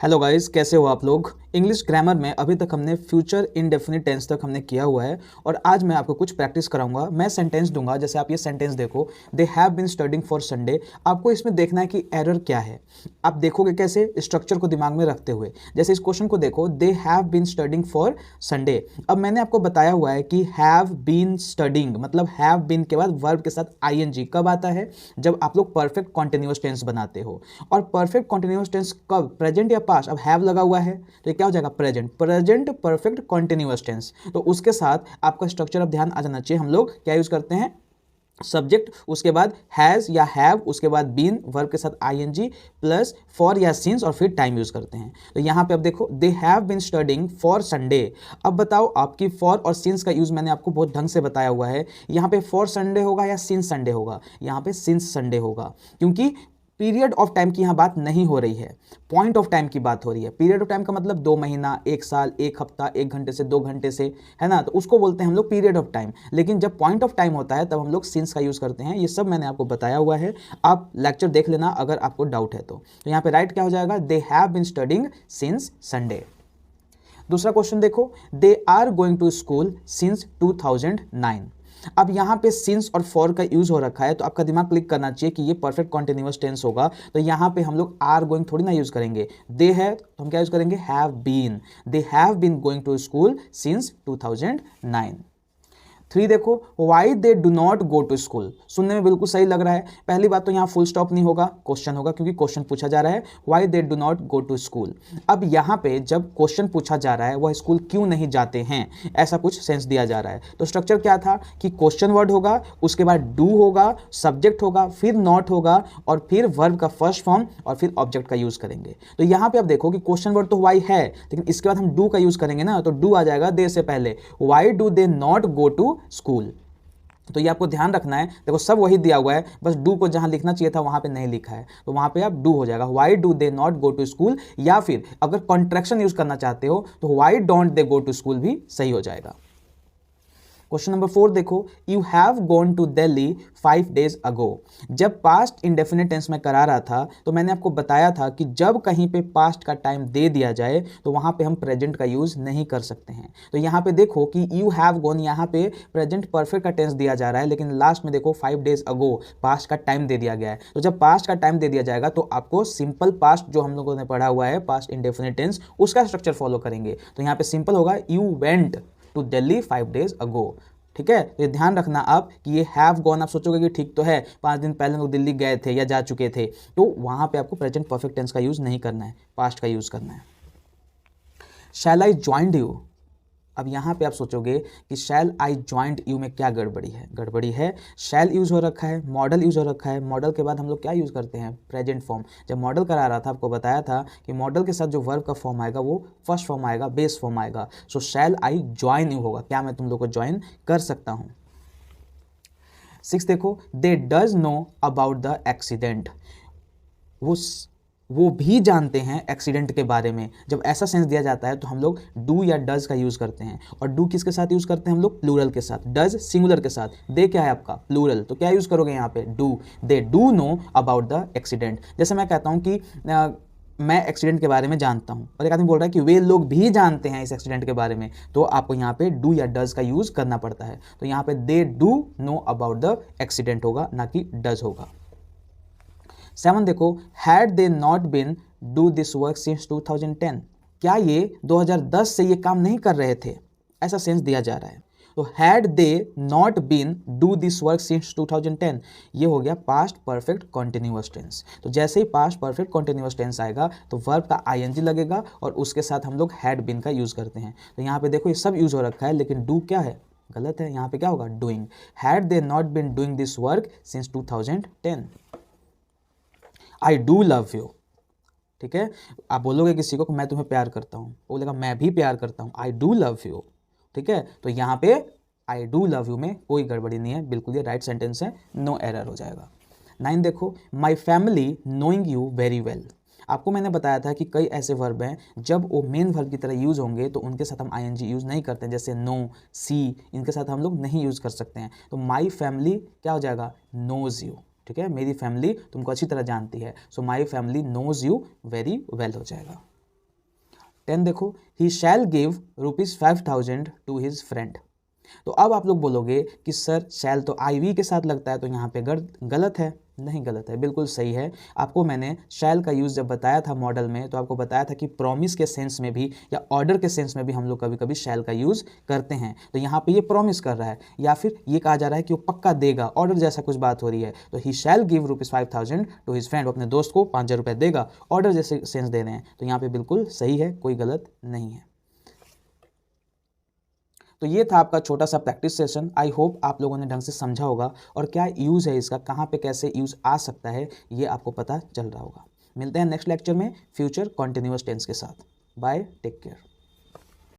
Hello guys, कैसे हो आप लोग। इंग्लिश ग्रामर में अभी तक हमने फ्यूचर इनडेफिनिट टेंस तक हमने किया हुआ है और आज मैं आपको कुछ प्रैक्टिस कराऊंगा। मैं सेंटेंस दूंगा, जैसे आप ये सेंटेंस देखो, they have been studying for Sunday. आपको इसमें देखना है कि एरर क्या है। आप देखोगे कैसे, स्ट्रक्चर को दिमाग में रखते हुए। जैसे इस क्वेश्चन को देखो, they have been studying for Sunday. अब मैंने आपको बताया हुआ है कि हैव बीन स्टडिंग मतलब हैव बीन के बाद वर्ब के साथ आईएनजी कब आता है, जब आप लोग परफेक्ट कॉन्टिन्यूअस टेंस बनाते हो। और परफेक्ट कॉन्टिन्यूअस टेंस कब, प्रेजेंट या पास्ट। अब हैव लगा हुआ है तो ये क्या हो जाएगा, present. Present perfect continuous tense, तो उसके साथ आपका स्ट्रक्चर अब ध्यान आ जाना चाहिए। हम लोग क्या यूज करते हैं, सब्जेक्ट, उसके बाद हैज या हैव, उसके बाद बीन, वर्ब के साथ आईएनजी प्लस फॉर या सिंस और फिर टाइम यूज करते हैं। तो यहां पे अब देखो, they have been studying for Sunday. अब बताओ, आपकी फॉर और सिंस का यूज मैंने आपको बहुत ढंग से बताया हुआ है। यहां पे फॉर संडे होगा या सिंस संडे होगा, यहां पे सिंस संडे होगा, क्योंकि पीरियड ऑफ टाइम की यहां बात नहीं हो रही है, पॉइंट ऑफ टाइम की बात हो रही है। पीरियड ऑफ टाइम का मतलब 2 महीना, 1 साल, 1 हफ्ता, 1 घंटे से 2 घंटे से, है ना, तो उसको बोलते हैं हम लोग पीरियड ऑफ टाइम। लेकिन जब पॉइंट ऑफ टाइम होता है तब हम लोग सिंस का यूज करते हैं। ये सब मैंने आपको बताया हुआ है, आप लेक्चर देख लेना अगर आपको डाउट है तो। यहाँ पे राइट क्या हो जाएगा, they have been studying since Sunday. दूसरा क्वेश्चन देखो, they are going to school since 2009। अब यहाँ पे सिंस और फॉर का यूज हो रखा है, तो आपका दिमाग क्लिक करना चाहिए कि ये परफेक्ट कॉन्टिन्यूअस टेंस होगा। तो यहाँ पे हम लोग आर गोइंग थोड़ी ना यूज करेंगे, दे है तो हम क्या यूज करेंगे, have been. They have been going to school since 2009। 3 देखो, why they do not go to school. सुनने में बिल्कुल सही लग रहा है। पहली बात तो यहाँ फुल स्टॉप नहीं होगा, क्वेश्चन होगा, क्योंकि क्वेश्चन पूछा जा रहा है, why they do not go to school. अब यहाँ पे जब क्वेश्चन पूछा जा रहा है वह स्कूल क्यों नहीं जाते हैं, ऐसा कुछ सेंस दिया जा रहा है। तो स्ट्रक्चर क्या था कि क्वेश्चन वर्ड होगा, उसके बाद डू होगा, सब्जेक्ट होगा, फिर नॉट होगा और फिर वर्ब का फर्स्ट फॉर्म और फिर ऑब्जेक्ट का यूज करेंगे। तो यहाँ पे आप देखो कि क्वेश्चन वर्ड तो वाई है, लेकिन इसके बाद हम डू का यूज करेंगे ना, तो डू आ जाएगा दे से पहले। Why do they not go to school. तो ये आपको ध्यान रखना है। देखो सब वही दिया हुआ है, बस डू को जहां लिखना चाहिए था वहां पे नहीं लिखा है, तो वहां पे आप डू हो जाएगा, why do they not go to school. या फिर अगर कॉन्ट्रैक्शन यूज करना चाहते हो तो why don't they go to school भी सही हो जाएगा। क्वेश्चन नंबर 4 देखो, you have gone to Delhi 5 days ago. जब पास्ट इंडेफिनिट टेंस में करा रहा था तो मैंने आपको बताया था कि जब कहीं पे पास्ट का टाइम दे दिया जाए तो वहां पे हम प्रेजेंट का यूज नहीं कर सकते हैं। तो यहां पे देखो कि यू हैव गॉन, यहां पे प्रेजेंट परफेक्ट का टेंस दिया जा रहा है, लेकिन लास्ट में देखो 5 days अगो पास्ट का टाइम दे दिया गया है। तो जब पास्ट का टाइम दे दिया जाएगा तो आपको सिंपल पास्ट जो हम लोगों ने पढ़ा हुआ है, पास्ट इंडेफिनिट टेंस, उसका स्ट्रक्चर फॉलो करेंगे। तो यहां पे सिंपल होगा, you went to Delhi 5 days ago. ठीक है, तो ये ध्यान रखना आप कि ये हैव गॉन, आप सोचोगे कि ठीक तो है, 5 दिन पहले लोग दिल्ली गए थे या जा चुके थे, तो वहां पे आपको प्रेजेंट परफेक्ट टेंस का यूज नहीं करना है, पास्ट का यूज करना है। शैल आई ज्वाइंड यू। अब यहाँ पे आप सोचोगे कि शैल आई ज्वाइंड यू में क्या गड़बड़ी है। गड़बड़ी है, शैल यूज हो रखा है, मॉडल यूज हो रखा है, मॉडल के बाद हम लोग क्या यूज करते हैं, प्रेजेंट फॉर्म। जब मॉडल करा रहा था आपको बताया था कि मॉडल के साथ जो वर्ब का फॉर्म आएगा वो फर्स्ट फॉर्म आएगा, बेस फॉर्म आएगा। सो शैल आई ज्वाइन यू होगा, क्या मैं तुम लोग को ज्वाइन कर सकता हूँ। 6 देखो, दे does know about the accident. वो भी जानते हैं एक्सीडेंट के बारे में। जब ऐसा सेंस दिया जाता है तो हम लोग डू या डज का यूज करते हैं, और डू किसके साथ यूज करते हैं हम लोग, प्लूरल के साथ। डज सिंगुलर के साथ, दे क्या है आपका प्लूरल, तो क्या यूज करोगे यहाँ पे, do. They do know about the accident. जैसे मैं कहता हूँ कि मैं एक्सीडेंट के बारे में जानता हूँ, और एक आदमी बोल रहा है कि वे लोग भी जानते हैं इस एक्सीडेंट के बारे में, तो आपको यहाँ पे डू या डज का यूज करना पड़ता है। तो यहाँ पे they do know about the accident होगा, ना कि डज होगा। 7 देखो, had they not been do this work since 2010। क्या ये 2010 से ये काम नहीं कर रहे थे, ऐसा सेंस दिया जा रहा है। तो had they not been do this work since 2010, ये हो गया पास्ट परफेक्ट कॉन्टिन्यूअस टेंस। तो जैसे ही पास्ट परफेक्ट कॉन्टिन्यूअस टेंस आएगा तो वर्ब का आईएनजी लगेगा और उसके साथ हम लोग हैड बीन का यूज करते हैं। तो यहाँ पे देखो ये सब यूज हो रखा है, लेकिन डू क्या है, गलत है। यहाँ पे क्या होगा, doing. Had they not been doing this work since 2010। I do love you. ठीक है, आप बोलोगे किसी को कि मैं तुम्हें प्यार करता हूँ, वो बोलेगा मैं भी प्यार करता हूँ, आई डू लव यू। ठीक है, तो यहाँ पे आई डू लव यू में कोई गड़बड़ी नहीं है, बिल्कुल ये राइट सेंटेंस है, नो एरर हो जाएगा। 9 देखो, my family knowing you very well. आपको मैंने बताया था कि कई ऐसे वर्ब हैं जब वो मेन वर्ब की तरह यूज होंगे तो उनके साथ हम आईएनजी यूज नहीं करते हैं, जैसे नो, सी, इनके साथ हम लोग नहीं यूज कर सकते हैं। तो माई फैमिली क्या हो जाएगा, नोज यू। ठीक है, मेरी फैमिली तुमको अच्छी तरह जानती है, so my family knows you very well हो जाएगा। 10 देखो, he shall give ₹5,000 to his friend. तो अब आप लोग बोलोगे कि सर शैल तो IV के साथ लगता है, तो यहाँ पे गलत है। नहीं गलत है, बिल्कुल सही है। आपको मैंने शैल का यूज़ जब बताया था मॉडल में, तो आपको बताया था कि प्रॉमिस के सेंस में भी या ऑर्डर के सेंस में भी हम लोग कभी कभी शैल का यूज़ करते हैं। तो यहाँ पे ये प्रॉमिस कर रहा है, या फिर ये कहा जा रहा है कि वो पक्का देगा, ऑर्डर जैसा कुछ बात हो रही है। तो he shall give ₹5,000 to his friend, वो अपने दोस्त को 5,000 रुपये देगा, ऑर्डर जैसे सेंस दे रहे हैं। तो यहाँ पे बिल्कुल सही है, कोई गलत नहीं है। तो ये था आपका छोटा सा प्रैक्टिस सेशन। आई होप आप लोगों ने ढंग से समझा होगा और क्या यूज़ है इसका, कहाँ पे कैसे यूज़ आ सकता है, ये आपको पता चल रहा होगा। मिलते हैं नेक्स्ट लेक्चर में फ्यूचर कॉन्टिन्यूअस टेंस के साथ। Bye, take care.